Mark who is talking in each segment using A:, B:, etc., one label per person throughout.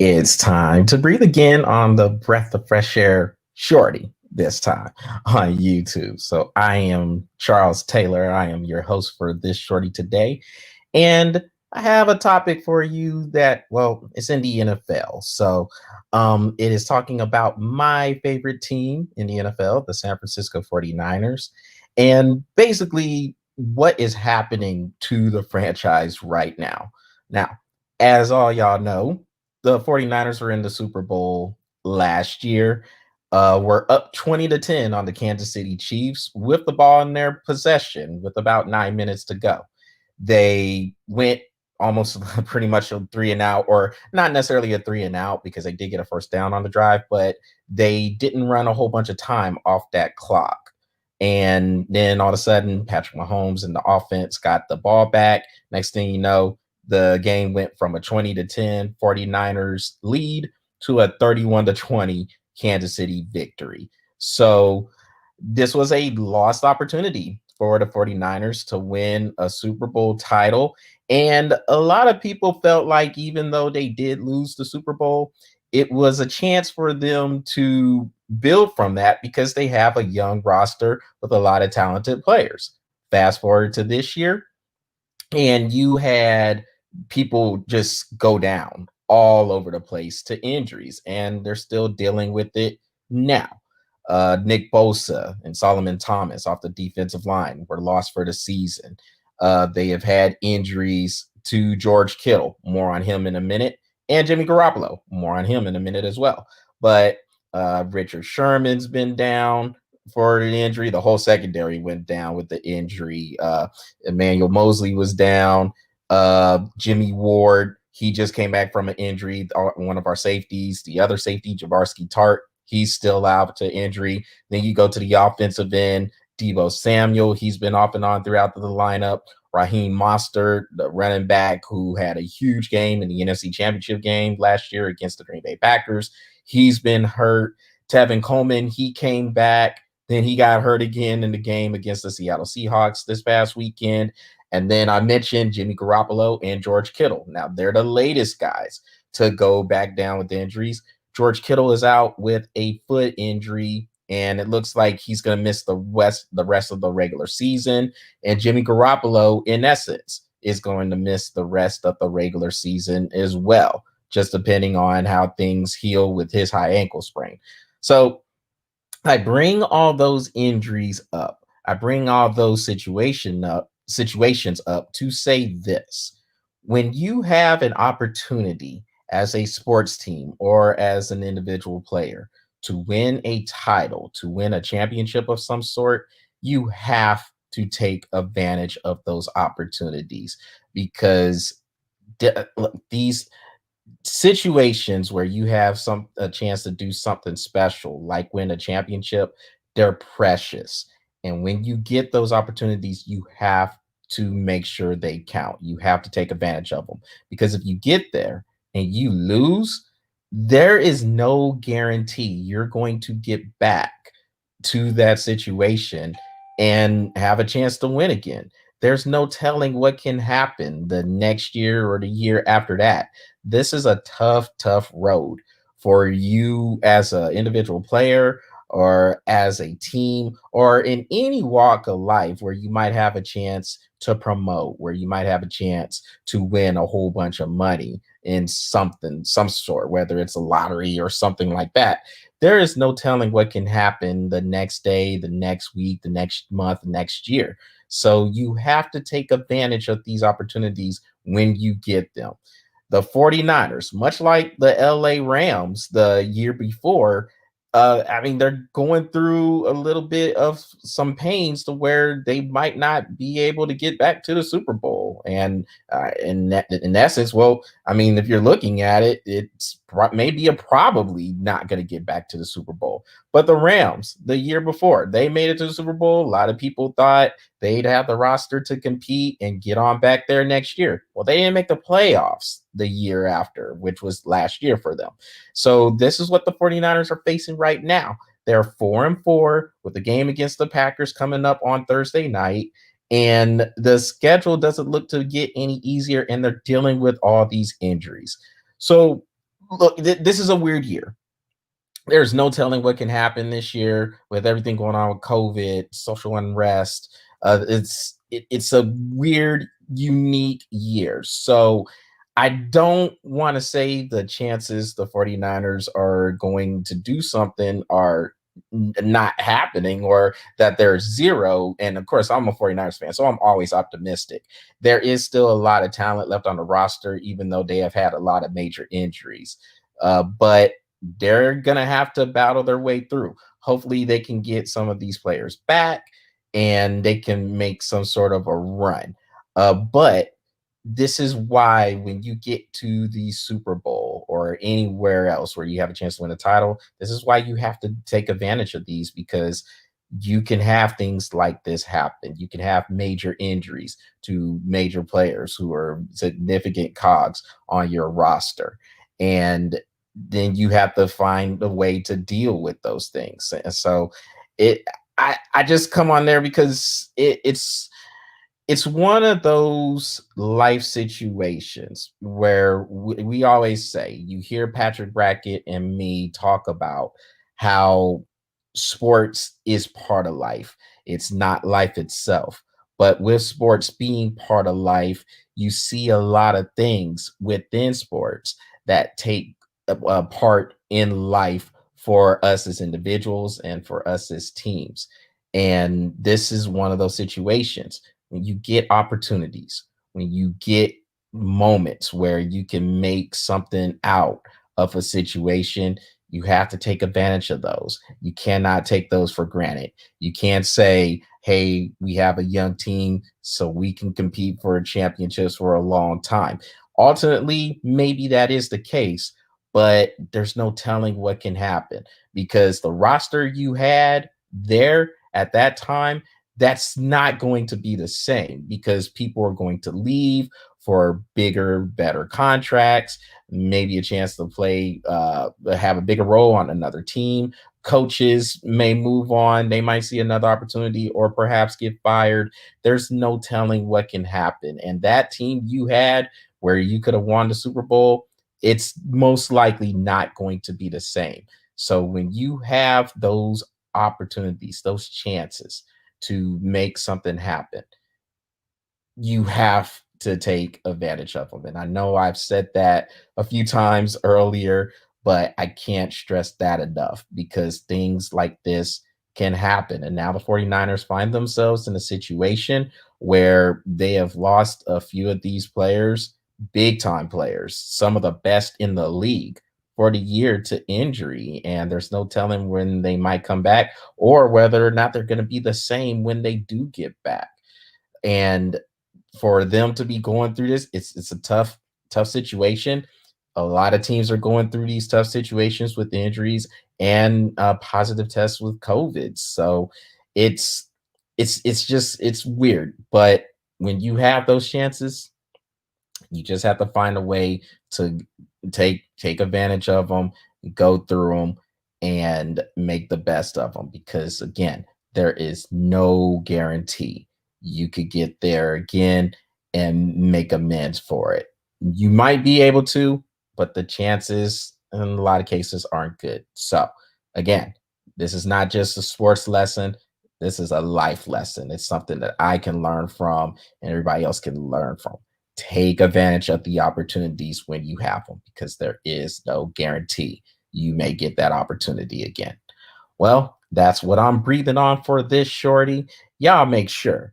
A: It's time to breathe again on the Breath of Fresh Air Shorty this time on YouTube. So I am Charles Taylor. I am your host for this Shorty today. And I have a topic for you that, well, it's in the NFL. So it is talking about my favorite team in the NFL, the San Francisco 49ers, and basically what is happening to the franchise right now. Now, as all y'all know, the 49ers were in the Super Bowl last year. Were up 20-10 on the Kansas City Chiefs with the ball in their possession with about 9 minutes to go. They went almost pretty much a three and out, or not necessarily a three and out because they did get a first down on the drive, but they didn't run a whole bunch of time off that clock. And then all of a sudden, Patrick Mahomes and the offense got the ball back. Next thing you know, the game went from a 20-10 49ers lead to a 31-20 Kansas City victory. So this was a lost opportunity for the 49ers to win a Super Bowl title. And a lot of people felt like even though they did lose the Super Bowl, it was a chance for them to build from that because they have a young roster with a lot of talented players. Fast forward to this year, and you had people just go down all over the place to injuries, and they're still dealing with it now. Nick Bosa and Solomon Thomas off the defensive line were lost for the season. They have had injuries to George Kittle, more on him in a minute, and Jimmy Garoppolo, more on him in a minute as well. But Richard Sherman's been down for an injury. The whole secondary went down with the injury. Emmanuel Mosley was down. Jimmy Ward, he just came back from an injury. One of our safeties, the other safety, Javarsky Tart, he's still out to injury. Then you go to the offensive end, Deebo Samuel, he's been off and on throughout the lineup. Raheem Mostert, the running back who had a huge game in the NFC Championship game last year against the Green Bay Packers, he's been hurt. Tevin Coleman, he came back. Then he got hurt again in the game against the Seattle Seahawks this past weekend. And then I mentioned Jimmy Garoppolo and George Kittle. Now, they're the latest guys to go back down with injuries. George Kittle is out with a foot injury, and it looks like he's going to miss the rest of the regular season. And Jimmy Garoppolo, in essence, is going to miss the rest of the regular season as well, just depending on how things heal with his high ankle sprain. So I bring all those injuries up. I bring all those situations up to say this. When you have an opportunity as a sports team or as an individual player to win a title, to win a championship of some sort, you have to take advantage of those opportunities because these situations where you have a chance to do something special, like win a championship, they're precious. And when you get those opportunities, you have to make sure they count. You have to take advantage of them because if you get there and you lose, there is no guarantee you're going to get back to that situation and have a chance to win again. There's no telling what can happen the next year or the year after that. This is a tough road for you as an individual player or as a team or in any walk of life where you might have a chance to promote, where you might have a chance to win a whole bunch of money in some sort, whether it's a lottery or something like that. There is no telling what can happen the next day, the next week, the next month, next year. So you have to take advantage of these opportunities when you get them. The 49ers, much like the LA Rams the year before, they're going through a little bit of some pains to where they might not be able to get back to the Super Bowl. And in essence, well, if you're looking at it, it's maybe probably not going to get back to the Super Bowl. But the Rams, the year before, they made it to the Super Bowl. A lot of people thought they'd have the roster to compete and get on back there next year. Well, they didn't make the playoffs the year after, which was last year for them. So this is what the 49ers are facing right now. They're 4-4 with the game against the Packers coming up on Thursday night. And the schedule doesn't look to get any easier, and they're dealing with all these injuries. So look, this is a weird year. There's no telling what can happen this year with everything going on with COVID, social unrest. It's a weird, unique year. So I don't want to say the chances the 49ers are going to do something are not happening or that there's zero. And of course, I'm a 49ers fan, so I'm always optimistic. There is still a lot of talent left on the roster, even though they have had a lot of major injuries. But they're going to have to battle their way through. Hopefully, they can get some of these players back and they can make some sort of a run. But this is why when you get to the Super Bowl or anywhere else where you have a chance to win a title, this is why you have to take advantage of these, because you can have things like this happen. You can have major injuries to major players who are significant cogs on your roster. And then you have to find a way to deal with those things. And so it I just come on there because it's one of those life situations where we always say, you hear Patrick Brackett and me talk about how sports is part of life. It's not life itself. But with sports being part of life, you see a lot of things within sports that take a part in life for us as individuals and for us as teams. And this is one of those situations when you get opportunities, when you get moments where you can make something out of a situation, you have to take advantage of those. You cannot take those for granted. You can't say, hey, we have a young team, so we can compete for championships for a long time. Ultimately, maybe that is the case, but there's no telling what can happen because the roster you had there at that time, that's not going to be the same because people are going to leave for bigger, better contracts, maybe a chance to play, have a bigger role on another team. Coaches may move on, they might see another opportunity or perhaps get fired. There's no telling what can happen. And that team you had where you could have won the Super Bowl, it's most likely not going to be the same. So when you have those opportunities, those chances to make something happen, you have to take advantage of them. And I know I've said that a few times earlier, but I can't stress that enough because things like this can happen. And now the 49ers find themselves in a situation where they have lost a few of these players, big time players, some of the best in the league for the year to injury. And there's no telling when they might come back or whether or not they're going to be the same when they do get back. And for them to be going through this, it's a tough situation. A lot of teams are going through these tough situations with injuries and positive tests with COVID. So it's it's weird. But when you have those chances, you just have to find a way to take advantage of them, go through them, and make the best of them. Because again, there is no guarantee you could get there again and make amends for it. You might be able to, but the chances in a lot of cases aren't good. So again, this is not just a sports lesson. This is a life lesson. It's something that I can learn from and everybody else can learn from. Take advantage of the opportunities when you have them because there is no guarantee you may get that opportunity again. Well, that's what I'm breathing on for this shorty. Y'all make sure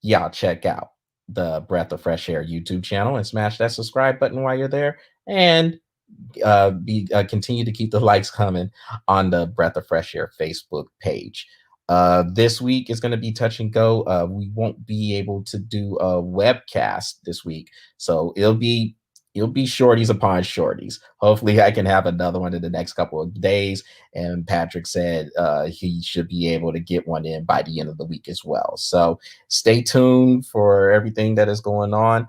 A: y'all check out the Breath of Fresh Air YouTube channel and smash that subscribe button while you're there. And be continue to keep the likes coming on the Breath of Fresh Air Facebook page. This week is going to be touch and go. We won't be able to do a webcast this week, so it'll be shorties upon shorties. Hopefully, I can have another one in the next couple of days. And Patrick said he should be able to get one in by the end of the week as well. So stay tuned for everything that is going on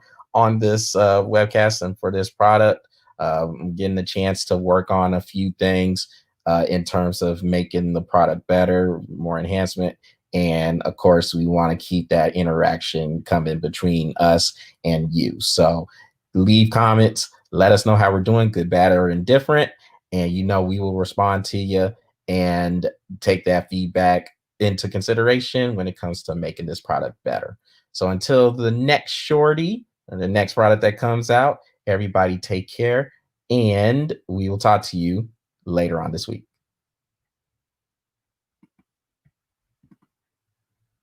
A: this webcast and for this product. I'm getting the chance to work on a few things in terms of making the product better, more enhancement. And of course, we want to keep that interaction coming between us and you. So leave comments, Let us know how we're doing, good, bad, or indifferent. And we will respond to you and take that feedback into consideration when it comes to making this product better. So until the next Shortie and the next product that comes out, everybody take care. And we will talk to you later on this week.